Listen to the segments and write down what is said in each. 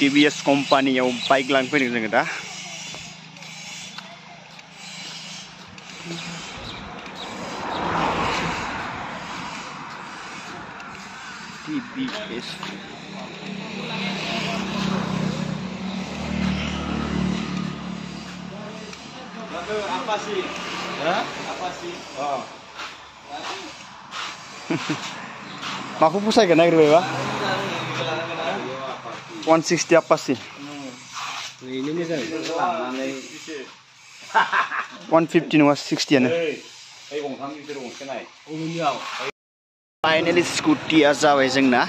TVS कम्पानियाव bike लांनो फैदों जोङो दा। TVS apa sih? Hah? Apa sih? Oh. Maku pusai kan naik Pak? 160 apa sih? Ini nih saya. 150 nggak 60 ane. Finally Scooty जाबाय जोंना।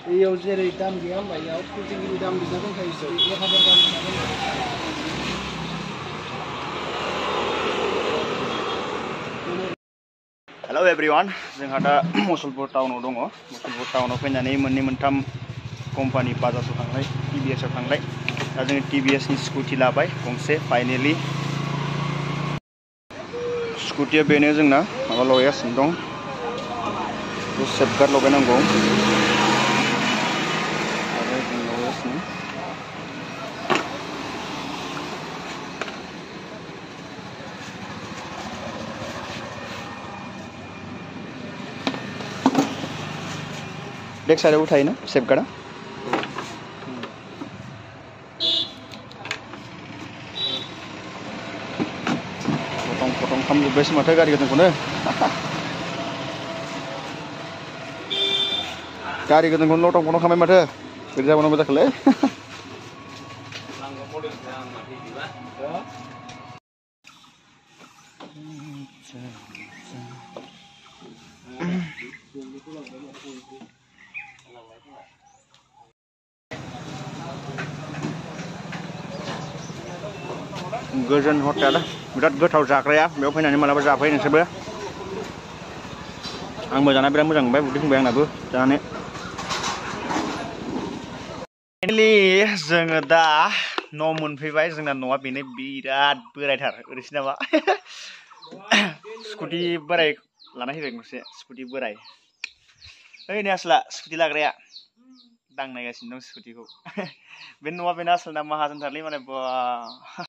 Iya jadi dam dia mbak ya, aku tinggi dam di sana kayak itu. Dia kabar dam. Hello everyone, जोंहा दा मुसलपुर टाउनाव दङ। मुसलपुर टाउनाव फैनानै मोननै मोनथाम कम्पानि बाजाराव थांलाय, TVS आव थांलाय। दा जोङो TVS नि स्कुटि लाबाय गंसे फाइनेलि। स्कुटिया बेनो जोंना माबा लगायगासिनो दं। सेफगार्ड लगायनांगौ। Back side uthai na safeguard potong खामजोब्बाय माथो गारि गोदानखौनो गारि गोदानखौनो लटं पटं खालामबाय माथो बोरै जाबावनांगौ जाखोलै गोजोन हटेल बिराद गोथाव जाग्राया बेयाव फैनानै मालाबा जाफै नोंसोरबो आंबो जाना बिराद मोजां मोनबाय उदै बुंबाय आंनाबो जानानै फाइनालि जोङो दा न' मोनफैबाय जोंना न'आ बेनो बिराद बोरायथार ओरैसो नामा स्कुटि बोराय लाना फैबाय गंसे स्कुटि बोराय ओइ नै आसला स्कुटि लाग्राया दांनायगासिनो दं स्कुटिखौ बे न'आ बेनो आसलना माहाजोनथारलै माने बा